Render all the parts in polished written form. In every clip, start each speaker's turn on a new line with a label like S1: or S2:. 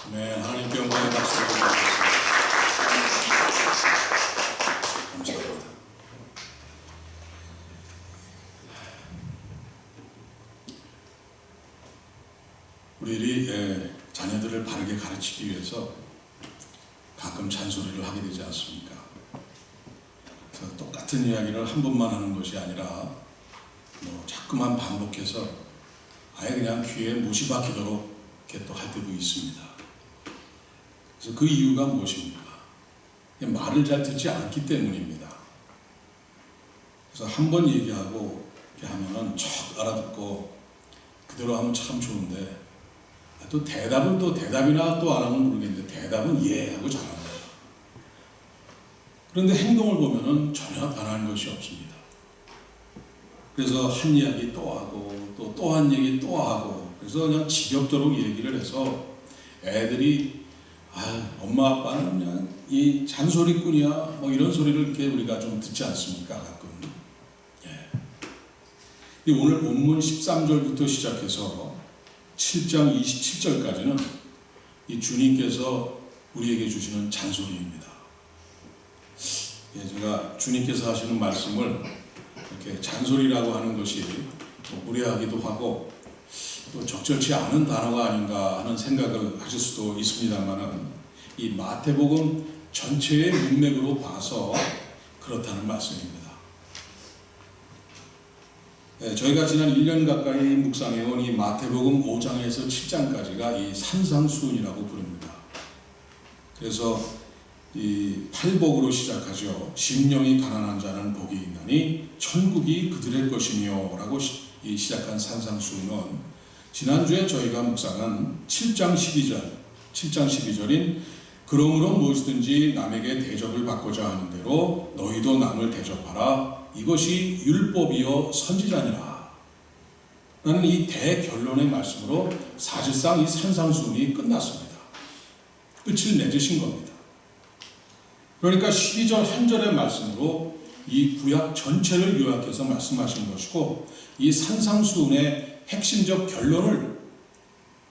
S1: 네, 하나님께 영광의 박수를 드리겠습니다. 감사합니다. 우리들이 자녀들을 바르게 가르치기 위해서 가끔 잔소리를 하게 되지 않습니까? 그래서 똑같은 이야기를 한 번만 하는 것이 아니라 자꾸만 반복해서 아예 그냥 귀에 못이 박히도록 이렇게 또 할 때도 있습니다. 그래서 그 이유가 무엇입니까? 말을 잘 듣지 않기 때문입니다. 그래서 한 번 얘기하고 이렇게 하면은 척 알아듣고 그대로 하면 참 좋은데 또 대답은 또 대답이나 또 안 하면 모르겠는데 대답은 예 하고 잘합니다. 그런데 행동을 보면은 전혀 변하는 것이 없습니다. 그래서 한 이야기 또 하고 또 한 얘기 또 하고 그래서 그냥 지겹도록 얘기를 해서 애들이 엄마 아빠는 그냥 이 잔소리꾼이야 뭐 이런 소리를 이렇게 우리가 좀 듣지 않습니까 가끔. 오늘 본문 13절부터 시작해서 7장 27절까지는 이 주님께서 우리에게 주시는 잔소리입니다. 제가 주님께서 하시는 말씀을 이렇게 잔소리라고 하는 것이 무례하기도 하고 또 적절치 않은 단어가 아닌가 하는 생각을 하실 수도 있습니다만은 이 마태복음 전체의 문맥으로 봐서 그렇다는 말씀입니다. 저희가 지난 1년 가까이 묵상해온 이 마태복음 5장에서 7장까지가 이 산상수훈이라고 부릅니다. 그래서 이 팔복으로 시작하죠. 심령이 가난한 자는 복이 있나니 천국이 그들의 것이며 라고 시작한 산상수훈은 지난주에 저희가 묵상한 7장 12절인 그러므로 무엇이든지 남에게 대접을 받고자 하는 대로 너희도 남을 대접하라 이것이 율법이요 선지자니라 라는 이 대결론의 말씀으로 사실상 이 산상수훈이 끝났습니다. 끝을 맺으신 겁니다. 그러니까 12절 한 절의 말씀으로 이 구약 전체를 요약해서 말씀하신 것이고 이 산상수훈의 핵심적 결론을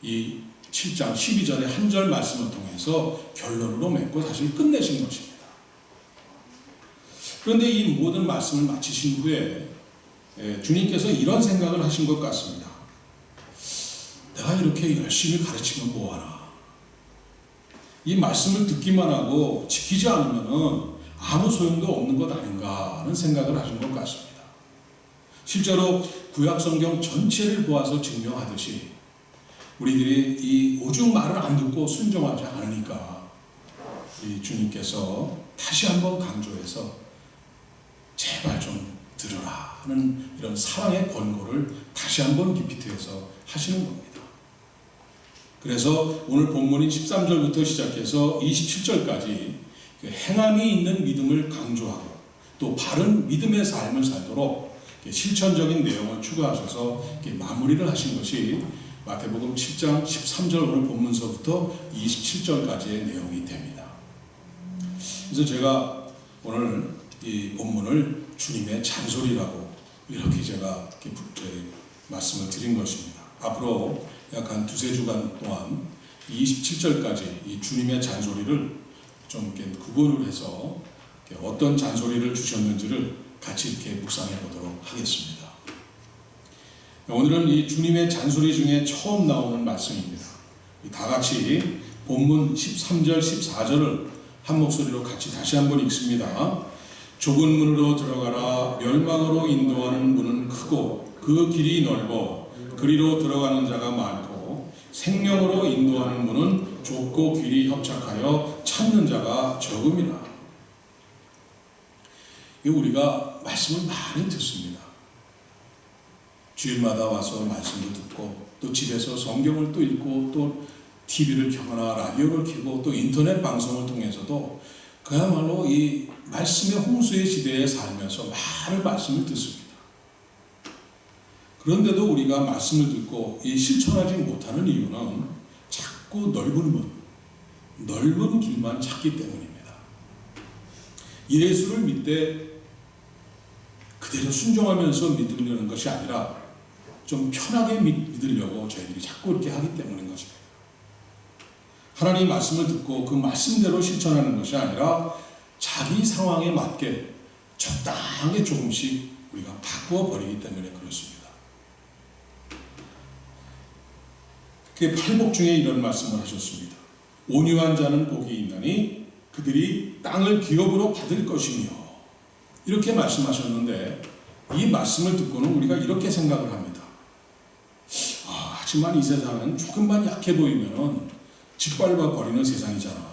S1: 이 7장 12절의 한 절 말씀을 통해서 결론으로 맺고 사실 끝내신 것입니다. 그런데 이 모든 말씀을 마치신 후에 주님께서 이런 생각을 하신 것 같습니다. 내가 이렇게 열심히 가르치면 뭐하나? 이 말씀을 듣기만 하고 지키지 않으면 아무 소용도 없는 것 아닌가 하는 생각을 하신 것 같습니다. 실제로 구약성경 전체를 보아서 증명하듯이 우리들이 이 오죽 말을 안 듣고 순종하지 않으니까 이 주님께서 다시 한번 강조해서 제발 좀 들으라 하는 이런 사랑의 권고를 다시 한번 리피트해서 하시는 겁니다. 그래서 오늘 본문인 13절부터 시작해서 27절까지 행함이 있는 믿음을 강조하고 또 바른 믿음의 삶을 살도록 실천적인 내용을 추가하셔서 마무리를 하신 것이 마태복음 7장 13절 오늘 본문서부터 27절까지의 내용이 됩니다. 그래서 제가 오늘 이 본문을 주님의 잔소리라고 이렇게 제가 말씀을 드린 것입니다. 앞으로 약 한 두세 주간 동안 27절까지 이 주님의 잔소리를 좀 이렇게 구분을 해서 어떤 잔소리를 주셨는지를 같이 이렇게 묵상해 보도록 하겠습니다. 오늘은 이 주님의 잔소리 중에 처음 나오는 말씀입니다. 다 같이 본문 13절, 14절을 한 목소리로 같이 다시 한번 읽습니다. 좁은 문으로 들어가라. 멸망으로 인도하는 문은 크고 그 길이 넓어 그리로 들어가는 자가 많고 생명으로 인도하는 문은 좁고 길이 협착하여 찾는 자가 적음이라. 우리가 말씀을 많이 듣습니다. 주일마다 와서 말씀도 듣고 또 집에서 성경을 또 읽고 또 TV를 켜거나 라디오를 켜고 또 인터넷 방송을 통해서도 그야말로 이 말씀의 홍수의 시대에 살면서 많은 말씀을 듣습니다. 그런데도 우리가 말씀을 듣고 이 실천하지 못하는 이유는 자꾸 넓은 문, 넓은 길만 찾기 때문입니다. 예수를 믿되 그대로 순종하면서 믿으려는 것이 아니라 좀 편하게 믿으려고 저희들이 자꾸 이렇게 하기 때문인 것입니다. 하나님 말씀을 듣고 그 말씀대로 실천하는 것이 아니라 자기 상황에 맞게 적당하게 조금씩 우리가 바꾸어 버리기 때문에 그렇습니다. 그 팔복 중에 이런 말씀을 하셨습니다. 온유한 자는 복이 있나니 그들이 땅을 기업으로 받을 것이며, 이렇게 말씀하셨는데 이 말씀을 듣고는 우리가 이렇게 생각을 합니다. 하지만 이 세상은 조금만 약해 보이면 짓밟아 버리는 세상이잖아.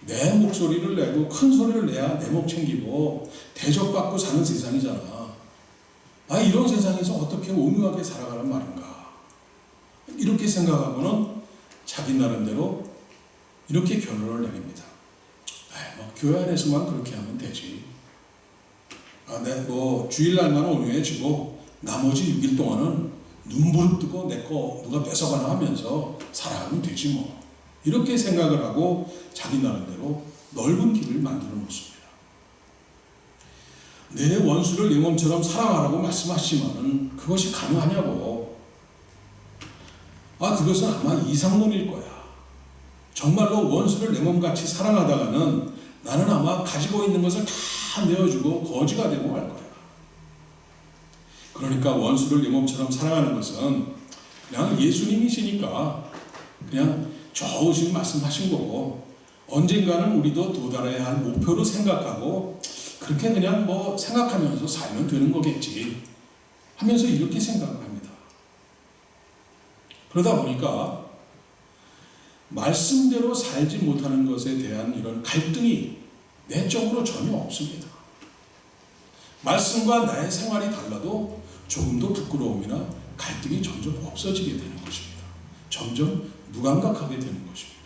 S1: 내 목소리를 내고 큰 소리를 내야 내 목 챙기고 대접받고 사는 세상이잖아. 이런 세상에서 어떻게 온유하게 살아가란 말인가. 이렇게 생각하고는 자기 나름대로 이렇게 결론을 내립니다. 교회 안에서만 그렇게 하면 되지. 주일날만 온유해지고 나머지 6일 동안은 눈부릅 뜨고 내 거 누가 뺏어가나 하면서 살아가면 되지 뭐. 이렇게 생각을 하고 자기 나름대로 넓은 길을 만들어 놓습니다. 내 원수를 내 몸처럼 사랑하라고 말씀하시지만 그것이 가능하냐고. 그것은 아마 이상론일 거야. 정말로 원수를 내 몸같이 사랑하다가는 나는 아마 가지고 있는 것을 다 내어주고 거지가 되고 말 거야. 그러니까 원수를 내 몸처럼 사랑하는 것은 그냥 예수님이시니까 그냥 좋으신 말씀하신 거고, 언젠가는 우리도 도달해야 할 목표로 생각하고 그렇게 그냥 생각하면서 살면 되는 거겠지 하면서 이렇게 생각을 합니다. 그러다 보니까 말씀대로 살지 못하는 것에 대한 이런 갈등이 내적으로 전혀 없습니다. 말씀과 나의 생활이 달라도 조금도 부끄러움이나 갈등이 점점 없어지게 되는 것입니다. 점점 무감각하게 되는 것입니다.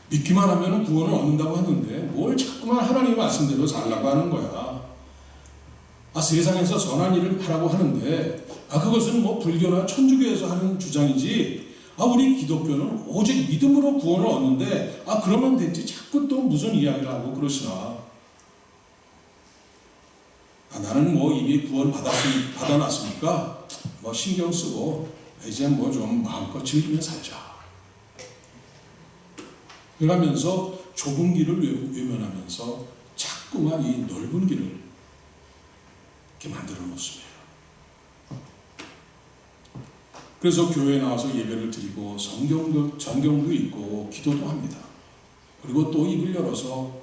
S1: 믿기만 하면 구원을 얻는다고 하는데 뭘 자꾸만 하나님의 말씀대로 살라고 하는 거야. 세상에서 선한 일을 하라고 하는데 그것은 불교나 천주교에서 하는 주장이지, 우리 기독교는 오직 믿음으로 구원을 얻는데 그러면 됐지 자꾸 또 무슨 이야기를 하고 그러시나. 나는 이미 구원 받아놨으니까 신경 쓰고 이제 좀 마음껏 즐기며 살자. 그러면서 좁은 길을 외면하면서 자꾸만 이 넓은 길을 이렇게 만들어 놓습니다. 그래서 교회에 나와서 예배를 드리고 전경도 읽고 기도도 합니다. 그리고 또 입을 열어서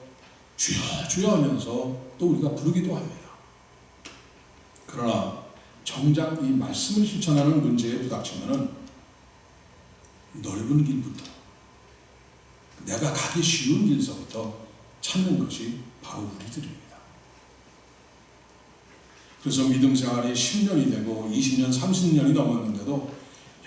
S1: 주여 주여 하면서 또 우리가 부르기도 합니다. 그러나 정작 이 말씀을 실천하는 문제에 부닥치면은 넓은 길부터, 내가 가기 쉬운 길서부터 찾는 것이 바로 우리들입니다. 그래서 믿음 생활이 10년이 되고 20년, 30년이 넘었는데도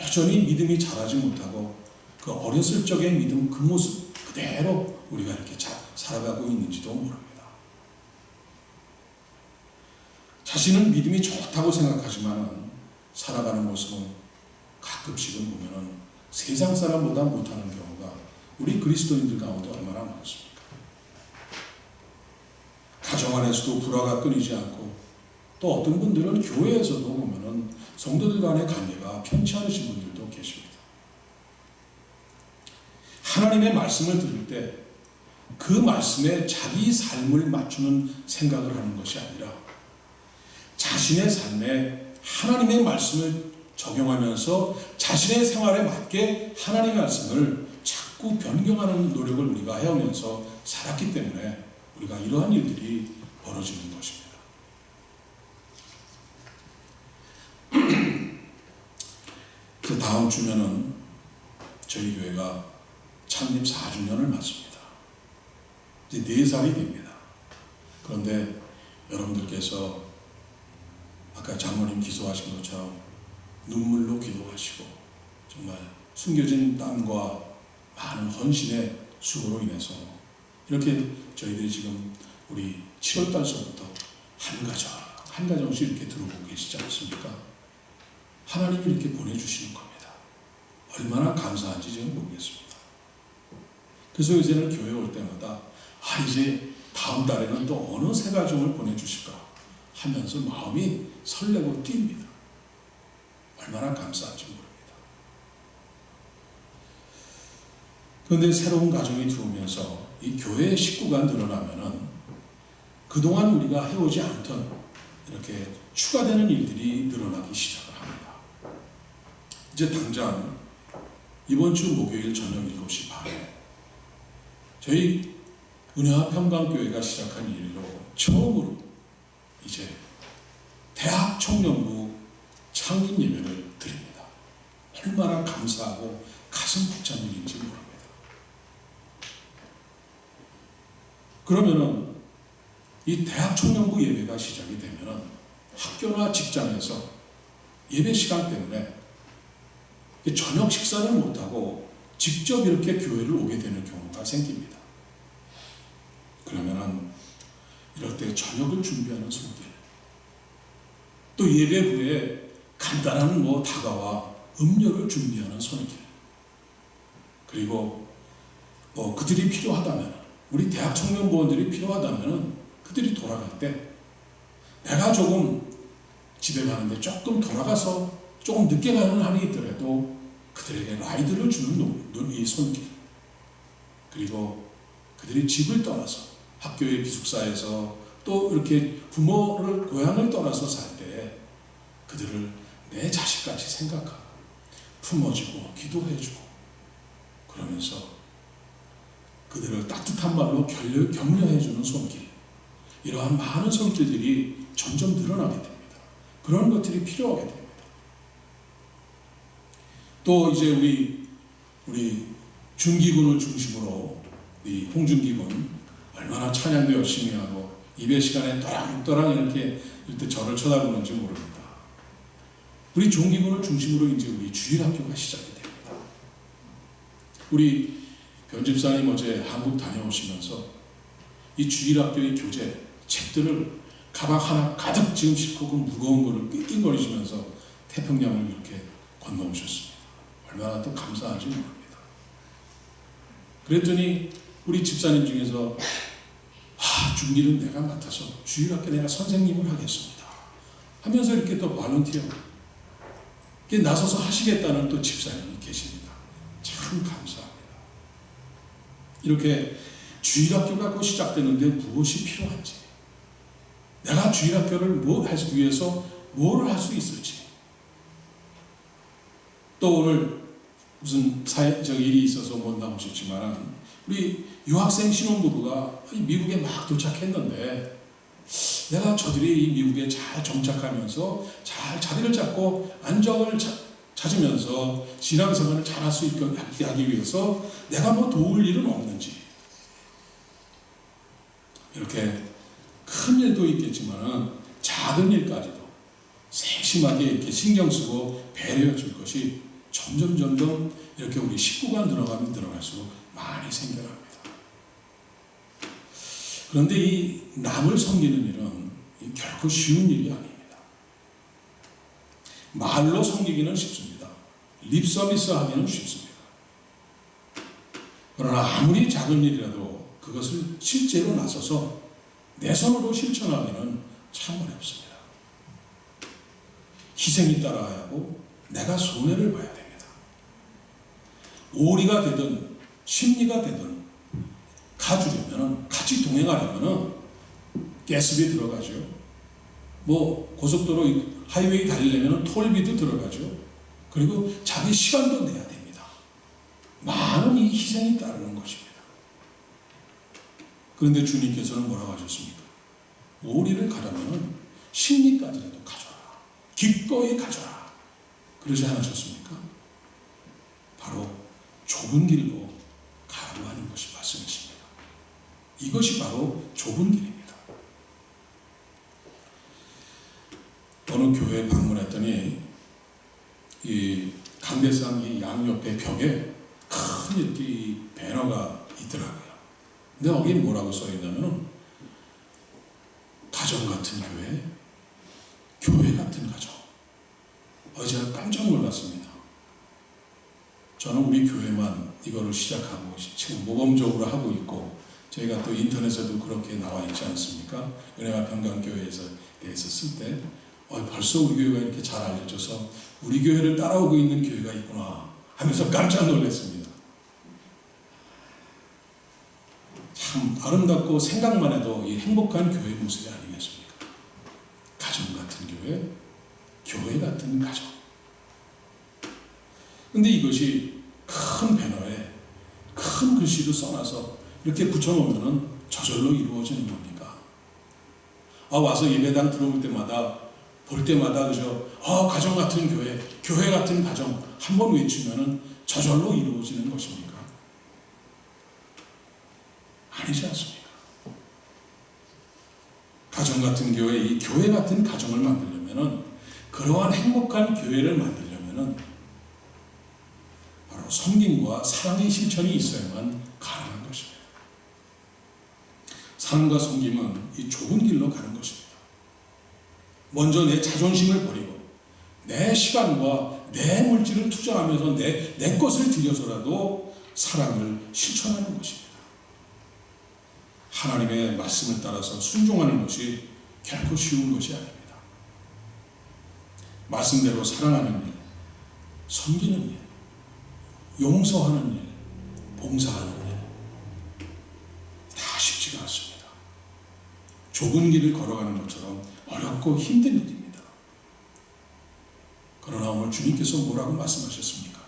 S1: 여전히 믿음이 자라지 못하고 그 어렸을 적의 믿음 그 모습 그대로 우리가 이렇게 살아가고 있는지도 모릅니다. 자신은 믿음이 좋다고 생각하지만 살아가는 모습은 가끔씩은 보면은 세상 사람보다 못하는 경우가 우리 그리스도인들 가운데 얼마나 많습니까? 가정 안에서도 불화가 끊이지 않고, 또 어떤 분들은 교회에서도 보면은 성도들 간의 관계가 편치 않으신 분들도 계십니다. 하나님의 말씀을 들을 때 그 말씀에 자기 삶을 맞추는 생각을 하는 것이 아니라 자신의 삶에 하나님의 말씀을 적용하면서 자신의 생활에 맞게 하나님의 말씀을 자꾸 변경하는 노력을 우리가 해오면서 살았기 때문에 우리가 이러한 일들이 벌어지는 것입니다. 그 다음 주면은 저희 교회가 창립 4주년을 맞습니다. 이제 4살이 됩니다. 그런데 여러분들께서 아까 장모님 기도하신 것처럼 눈물로 기도하시고 정말 숨겨진 땀과 많은 헌신의 수고로 인해서 이렇게 저희들이 지금 우리 7월 달서부터 한 가정씩 이렇게 들어오고 계시지 않습니까? 하나님이 이렇게 보내주시는 겁니다. 얼마나 감사한지 저는 모르겠습니다. 그래서 이제는 교회 올 때마다 이제 다음 달에는 또 어느 새 가정을 보내주실까 하면서 마음이 설레고 뜁니다. 얼마나 감사한지 모릅니다. 그런데 새로운 가정이 들어오면서 이 교회의 식구가 늘어나면은 그동안 우리가 해오지 않던 이렇게 추가되는 일들이 늘어나기 시작을 합니다. 이제 당장 이번 주 목요일 저녁 7시 반에 저희 은혜와 평강교회가 시작한 일로 처음으로 이제 대학 청년부 창립 예배를 드립니다. 얼마나 감사하고 가슴 벅찬 일인지 모릅니다. 그러면은 이 대학 청년부 예배가 시작이 되면은 학교나 직장에서 예배 시간 때문에 저녁 식사를 못하고 직접 이렇게 교회를 오게 되는 경우가 생깁니다. 그러면은 이럴 때 저녁을 준비하는 손길, 또 예배 후에 간단한 다과와 음료를 준비하는 손길, 그리고 그들이 필요하다면, 우리 대학 청년부원들이 필요하다면 그들이 돌아갈 때 내가 조금 집에 가는데 조금 돌아가서 조금 늦게 가는 한이 있더라도 그들에게 라이드를 주는 이 손길, 그리고 그들이 집을 떠나서 학교의 기숙사에서 또 이렇게 부모를 고향을 떠나서 살 때 그들을 내 자식같이 생각하고 품어주고 기도해주고 그러면서 그들을 따뜻한 말로 격려해주는 손길, 이러한 많은 손길들이 점점 늘어나게 됩니다. 그런 것들이 필요하게 됩니다. 또 이제 우리 준기군을 중심으로 이 홍준기군 얼마나 찬양도 열심히 하고 예배 시간에 또랑또랑 이렇게 저를 쳐다보는지 모릅니다. 우리 종기군을 중심으로 이제 우리 주일학교가 시작이 됩니다. 우리 변집사님 어제 한국 다녀오시면서 이 주일학교의 교재 책들을 가방 하나 가득 지금 싣고 그 무거운 거를 낑낑거리시면서 태평양을 이렇게 건너오셨습니다. 얼마나 또 감사한지 모릅니다. 그랬더니 우리 집사님 중에서 중기는 내가 맡아서 주일학교 내가 선생님을 하겠습니다 하면서 이렇게 또 발런티어 나서서 하시겠다는 또 집사님이 계십니다. 참 감사합니다. 이렇게 주일학교가 곧 시작되는데 무엇이 필요한지, 내가 주일학교를 하기 위해서 뭐를 할 수 있을지, 또 오늘 무슨 사회적 일이 있어서 못 나오셨지만 우리 유학생 신혼부부가 미국에 막 도착했는데 내가 저들이 이 미국에 잘 정착하면서 잘 자리를 잡고 안정을 찾으면서 신앙생활을 잘할 수 있게 하기 위해서 내가 도울 일은 없는지, 이렇게 큰 일도 있겠지만 작은 일까지도 세심하게 이렇게 신경 쓰고 배려해 줄 것이 점점 이렇게 우리 식구가 늘어가면 늘어갈수록 많이 생겨납니다. 그런데 이 남을 섬기는 일은 결코 쉬운 일이 아닙니다. 말로 섬기기는 쉽습니다. 립 서비스 하기는 쉽습니다. 그러나 아무리 작은 일이라도 그것을 실제로 나서서 내 손으로 실천하기는 참 어렵습니다. 희생이 따라야 하고 내가 손해를 봐야 됩니다. 오리가 되든 심리가 되든 가주려면, 같이 동행하려면 가스비 들어가죠. 고속도로 하이웨이 달리려면 톨비도 들어가죠. 그리고 자기 시간도 내야 됩니다. 많은 이 희생이 따르는 것입니다. 그런데 주님께서는 뭐라고 하셨습니까? 오리를 가려면 심리까지라도 가져라. 기꺼이 가져라. 그러지 않으셨습니까? 바로 좁은 길로 가라고 하는 것이 말씀이십니다. 이것이 바로 좁은 길입니다. 어느 교회에 방문했더니 이 강대상 이 양옆에 벽에 큰 이렇게 이 배너가 있더라고요. 근데 거기 뭐라고 써 있냐면은 가정 같은 교회, 교회 같은 가정. 제가 깜짝 놀랐습니다. 저는 우리 교회만 이거를 시작하고 지금 모범적으로 하고 있고, 저희가 또 인터넷에도 그렇게 나와 있지 않습니까? 은혜와 평강교회에서 대해서 쓸 때 벌써 우리 교회가 이렇게 잘 알려져서 우리 교회를 따라오고 있는 교회가 있구나 하면서 깜짝 놀랐습니다. 아름답고 생각만 해도 이 행복한 교회 모습이 아니겠습니까? 가정 같은 교회, 교회 같은 가정. 근데 이것이 큰 배너에 큰 글씨로 써놔서 이렇게 붙여놓으면 저절로 이루어지는 겁니까? 와서 예배당 들어올 때마다 볼 때마다 그저 가정 같은 교회, 교회 같은 가정 한번 외치면은 저절로 이루어지는 것입니까? 아니지 않습니까? 가정 같은 교회, 이 교회 같은 가정을 만들려면은, 그러한 행복한 교회를 만들려면은 바로 섬김과 사랑의 실천이 있어야만 가능한 것입니다. 사랑과 섬김은 이 좁은 길로 가는 것입니다. 먼저 내 자존심을 버리고 내 시간과 내 물질을 투자하면서 내 것을 들여서라도 사랑을 실천하는 것입니다. 하나님의 말씀을 따라서 순종하는 것이 결코 쉬운 것이 아닙니다. 말씀대로 사랑하는 일, 섬기는 일, 용서하는 일, 봉사하는 일, 다 쉽지가 않습니다. 좁은 길을 걸어가는 것처럼 어렵고 힘든 일입니다. 그러나 오늘 주님께서 뭐라고 말씀하셨습니까?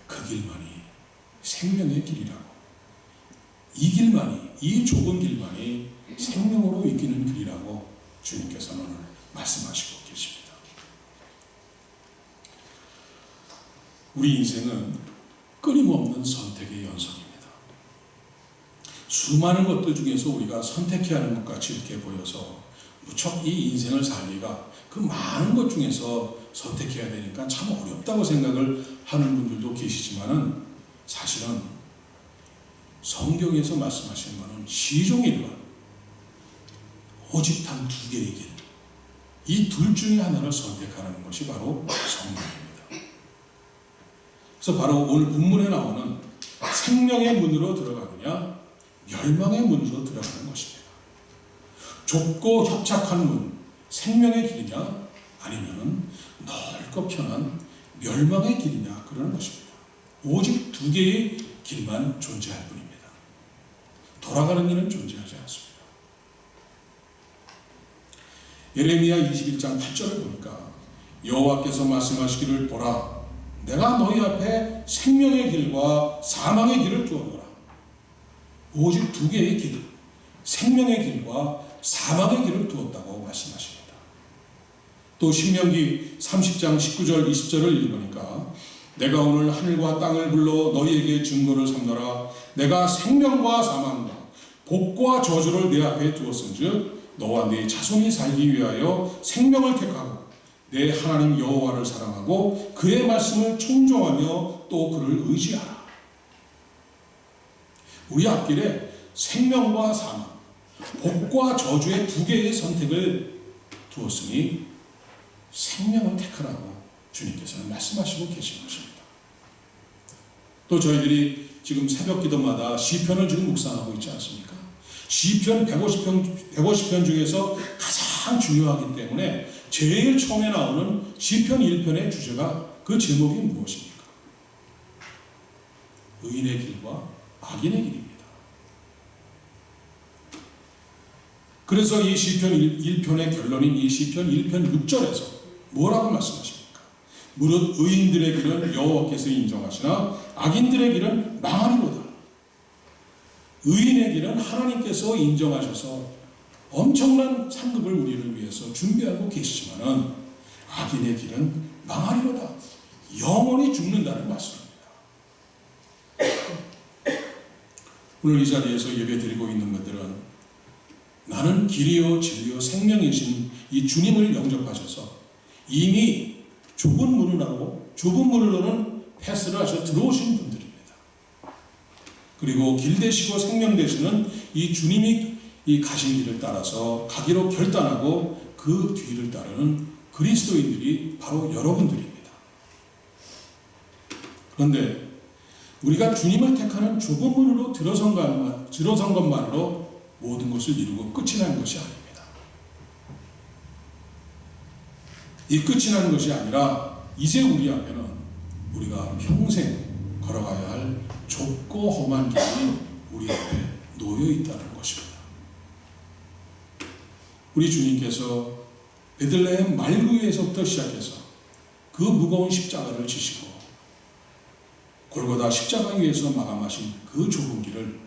S1: 그 길만이 생명의 길이라고. 이 길만이, 이 좁은 길만이 생명으로 이끄는 길이라고 주님께서는 오늘 말씀하시고 계십니다. 우리 인생은 끊임없는 선택의 연속입니다. 수많은 것들 중에서 우리가 선택해야 하는 것 같이 이렇게 보여서 무척 이 인생을 살기가 그 많은 것 중에서 선택해야 되니까 참 어렵다고 생각을 하는 분들도 계시지만은, 사실은 성경에서 말씀하시는 것은 시종일관 오직 단 두 개의 길, 이 둘 중에 하나를 선택하는 것이 바로 성경입니다. 그래서 바로 오늘 본문에 나오는 생명의 문으로 들어가느냐 멸망의 문으로 들어가는 것입니다. 좁고 협착한 문, 생명의 길이냐 아니면 넓고 편한 멸망의 길이냐, 그러는 것입니다. 오직 두 개의 길만 존재할 뿐입니다. 돌아가는 길은 존재하지 않습니다. 예레미야 21장 8절을 보니까 여호와께서 말씀하시기를, 보라, 내가 너희 앞에 생명의 길과 사망의 길을 두었노라. 오직 두 개의 길, 생명의 길과 사망의 길을 두었다고 말씀하십니다. 또 신명기 30장 19절 20절을 읽으니까, 내가 오늘 하늘과 땅을 불러 너희에게 증거를 삼노라. 내가 생명과 사망과 복과 저주를 내 앞에 두었은즉 너와 네 자손이 살기 위하여 생명을 택하고 내 하나님 여호와를 사랑하고 그의 말씀을 청종하며 또 그를 의지하라. 우리 앞길에 생명과 사망, 복과 저주의 두 개의 선택을 두었으니 생명을 택하라고 주님께서는 말씀하시고 계신 것입니다. 또 저희들이 지금 새벽 기도마다 시편을 지금 묵상하고 있지 않습니까? 시편 150편 중에서 가장 중요하기 때문에 제일 처음에 나오는 시편 1편의 주제가, 그 제목이 무엇입니까? 의인의 길과 악인의 길입니다. 그래서 이 시편 1편의 결론인 이 시편 1편 6절에서 뭐라고 말씀하십니까? 무릇 의인들의 길은 여호와께서 인정하시나 악인들의 길은 망하리로다. 의인의 길은 하나님께서 인정하셔서 엄청난 상급을 우리를 위해서 준비하고 계시지만은, 악인의 길은 망하리로다. 영원히 죽는다는 말씀입니다. 오늘 이 자리에서 예배드리고 있는 분들은 나는 길이요 진리요 생명이신 이 주님을 영접하셔서 이미 좁은 문으로는 패스를 하셔 들어오신 분들입니다. 그리고 길 되시고 생명 되시는 이 주님이 이 가신 길을 따라서 가기로 결단하고 그 뒤를 따르는 그리스도인들이 바로 여러분들입니다. 그런데 우리가 주님을 택하는 좁은 문으로 들어선 것만으로 모든 것을 이루고 끝이 나는 것이 아닙니다. 이 끝이 나는 것이 아니라 이제 우리 앞에는 우리가 평생 걸어가야 할 좁고 험한 길이 우리 앞에 놓여 놓여 있다는 것입니다. 우리 주님께서 베들레헴 말구에서부터 시작해서 그 무거운 십자가를 지시고 골고다 십자가 위에서 마감하신 그 좁은 길을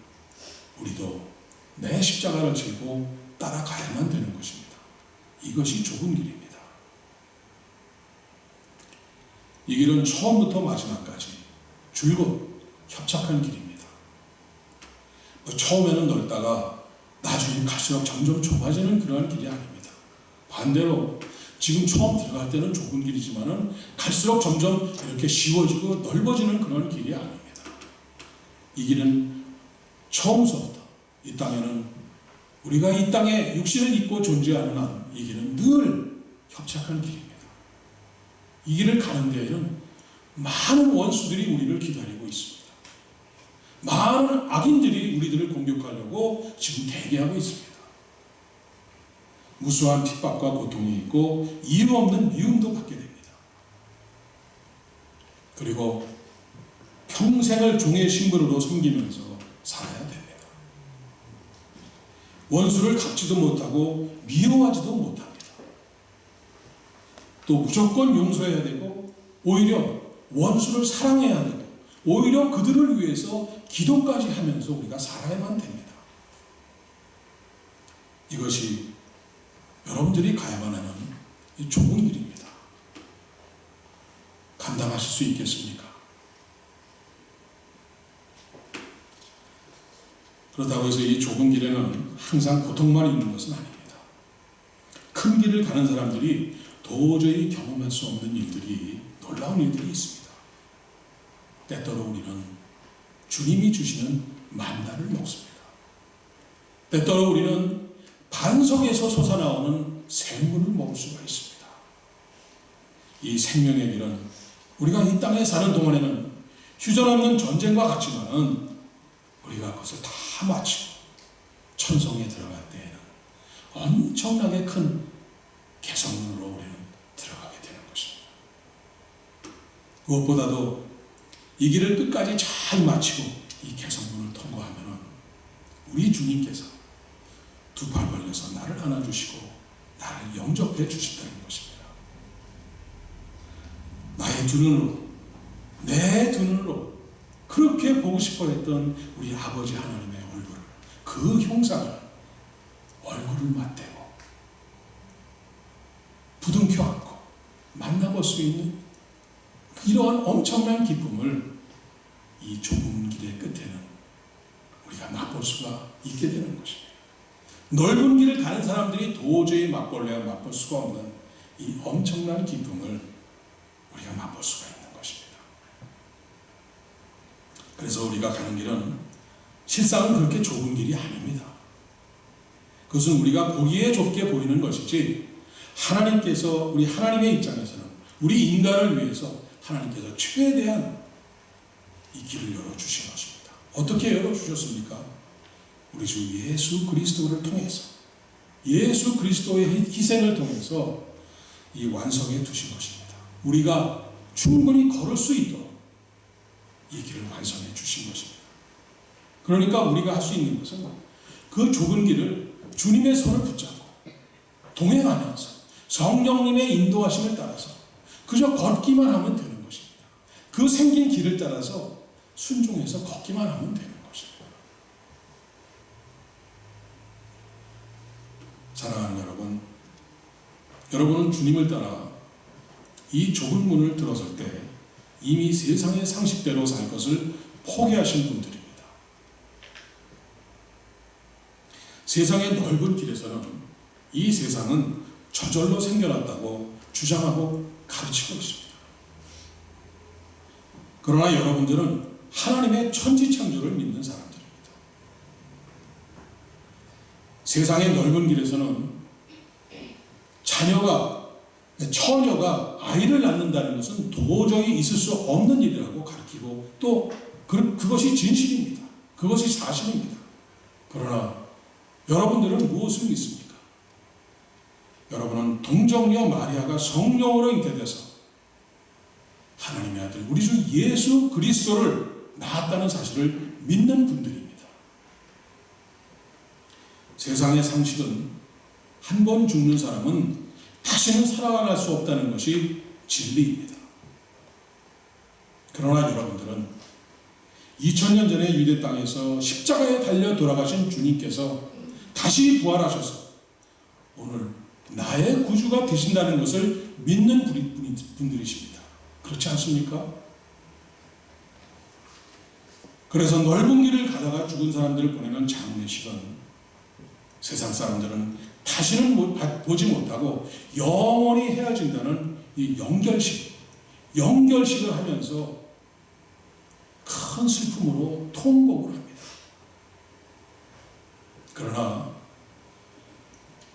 S1: 우리도 내 십자가를 지고 따라가야만 되는 것입니다. 이것이 좁은 길입니다. 이 길은 처음부터 마지막까지 줄곧 협착한 길입니다. 처음에는 넓다가 나중에 갈수록 점점 좁아지는 그러한 길이 아닙니다. 반대로 지금 처음 들어갈 때는 좁은 길이지만은 갈수록 점점 이렇게 쉬워지고 넓어지는 그런 길이 아닙니다. 이 길은 처음부터 이 땅에는 우리가 이 땅에 육신을 입고 존재하는 한 이 길은 늘 협착한 길입니다. 이 길을 가는 데에는 많은 원수들이 우리를 기다리고 있습니다. 많은 악인들이 우리들을 공격하려고 지금 대기하고 있습니다. 무수한 핍박과 고통이 있고 이유 없는 미움도 받게 됩니다. 그리고 평생을 종의 신분으로 섬기면서 살아야 됩니다. 원수를 갚지도 못하고 미워하지도 못합니다. 또 무조건 용서해야 되고 오히려 원수를 사랑해야 되고 오히려 그들을 위해서 기도까지 하면서 우리가 살아야만 됩니다. 이것이 여러분들이 가야만 하는 이 좁은 길입니다. 감당하실 수 있겠습니까? 그렇다고 해서 이 좁은 길에는 항상 고통만 있는 것은 아닙니다. 큰 길을 가는 사람들이 도저히 경험할 수 없는 일들이, 놀라운 일들이 있습니다. 때때로 우리는 주님이 주시는 만나를 먹습니다. 때때로 우리는 반석에서 솟아나오는 생물을 먹을 수가 있습니다. 이 생명의 길은 우리가 이 땅에 사는 동안에는 휴전없는 전쟁과 같지만은 우리가 그것을 다 마치고 천성에 들어갈 때에는 엄청나게 큰 개성문으로 우리는 들어가게 되는 것입니다. 무엇보다도 이 길을 끝까지 잘 마치고 이 개성문을 통과하면 우리 주님께서 두 팔 벌려서 나를 안아주시고 나를 영접해 주신다는 것입니다. 나의 두 눈으로, 내 두 눈으로 그렇게 보고 싶어 했던 우리 아버지 하나님의 얼굴을, 그 형상을, 얼굴을 맞대고 부둥켜 안고 만나볼 수 있는 이러한 엄청난 기쁨을 이 좁은 길의 끝에는 우리가 맛볼 수가 있게 되는 것입니다. 넓은 길을 가는 사람들이 도저히 맛볼 수가 없는 이 엄청난 기쁨을 우리가 맛볼 수가 있는 것입니다. 그래서 우리가 가는 길은 실상은 그렇게 좁은 길이 아닙니다. 그것은 우리가 보기에 좁게 보이는 것이지 하나님께서, 우리 하나님의 입장에서는 우리 인간을 위해서 하나님께서 최대한 이 길을 열어주신 것입니다. 어떻게 열어주셨습니까? 우리 주 예수 그리스도를 통해서, 예수 그리스도의 희생을 통해서 이 완성해 두신 것입니다. 우리가 충분히 걸을 수 있도록 이 길을 완성해 주신 것입니다. 그러니까 우리가 할 수 있는 것은 그 좁은 길을 주님의 손을 붙잡고 동행하면서 성령님의 인도하심을 따라서 그저 걷기만 하면 되는 것입니다. 그 생긴 길을 따라서 순종해서 걷기만 하면 되는 것입니다. 사랑하는 여러분, 여러분은 주님을 따라 이 좁은 문을 들어설 때 이미 세상의 상식대로 살 것을 포기하신 분들입니다. 세상의 넓은 길에서는 이 세상은 저절로 생겨났다고 주장하고 가르치고 있습니다. 그러나 여러분들은 하나님의 천지창조를 믿는 사람들입니다. 세상의 넓은 길에서는 처녀가 아이를 낳는다는 것은 도저히 있을 수 없는 일이라고 가르치고 또 그것이 진실입니다. 그것이 사실입니다. 그러나 여러분들은 무엇을 믿습니까? 여러분은 동정녀 마리아가 성령으로 잉태돼서 하나님의 아들 우리 주 예수 그리스도를 낳았다는 사실을 믿는 분들입니다. 세상의 상식은 한 번 죽는 사람은 다시는 살아날 수 없다는 것이 진리입니다. 그러나 여러분들은 2000년 전에 유대 땅에서 십자가에 달려 돌아가신 주님께서 다시 부활하셔서 오늘 나의 구주가 되신다는 것을 믿는 분들이십니다. 그렇지 않습니까? 그래서 넓은 길을 가다가 죽은 사람들을 보내는 장례식은 세상 사람들은 다시는 보지 못하고 영원히 헤어진다는 이 영결식을 하면서 큰 슬픔으로 통곡을 합니다. 그러나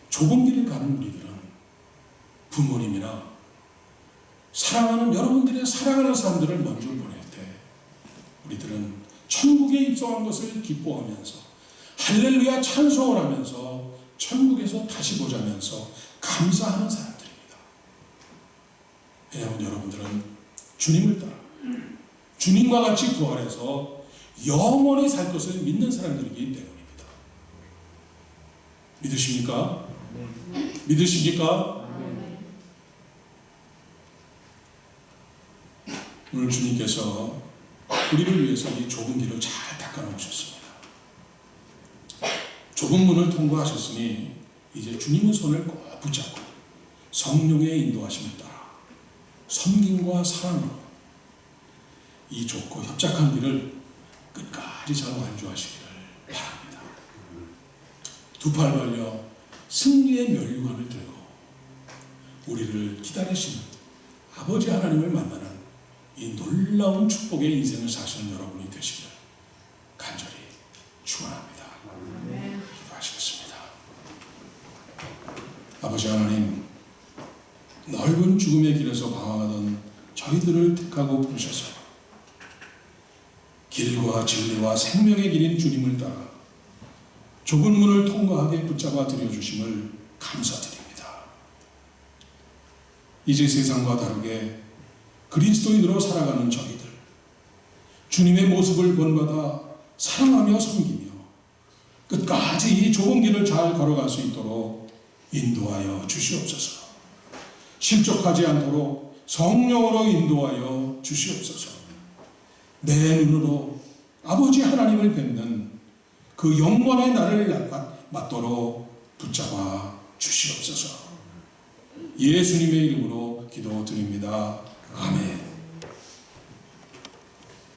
S1: 좁은 길을 가는 우리들은 부모님이나 사랑하는 여러분들의 사랑하는 사람들을 먼저 보낼 때 우리들은 천국에 입성한 것을 기뻐하면서 할렐루야 찬송을 하면서 천국에서 다시 보자면서 감사하는 사람들입니다. 왜냐하면 여러분들은 주님을 따라 주님과 같이 부활해서 영원히 살 것을 믿는 사람들이기 때문입니다. 믿으십니까? 믿으십니까? 오늘 주님께서 우리를 위해서 이 좁은 길을 잘 닦아놓으셨습니다. 좁은 문을 통과하셨으니 이제 주님의 손을 꼭 붙잡고 성령의 인도하심을 따라 섬김과 사랑으로 이 좁고 협착한 길을 끝까지 잘 완주하시기를 바랍니다. 두 팔 벌려 승리의 면류관을 들고 우리를 기다리시는 아버지 하나님을 만나는 이 놀라운 축복의 인생을 사시는 여러분이 되시기를 간절히 축원합니다. 기도하시겠습니다. 아버지 하나님, 넓은 죽음의 길에서 방황하던 저희들을 택하고 부르셔서 길과 진리와 생명의 길인 주님을 따라 좁은 문을 통과하게 붙잡아 들여주심을 감사드립니다. 이제 세상과 다르게 그리스도인으로 살아가는 저희들, 주님의 모습을 본받아 사랑하며 섬기며 끝까지 이 좁은 길을 잘 걸어갈 수 있도록 인도하여 주시옵소서. 실족하지 않도록 성령으로 인도하여 주시옵소서. 내 눈으로 아버지 하나님을 뵙는 그 영광의 날을 맞도록 붙잡아 주시옵소서. 예수님의 이름으로 기도드립니다. 아멘.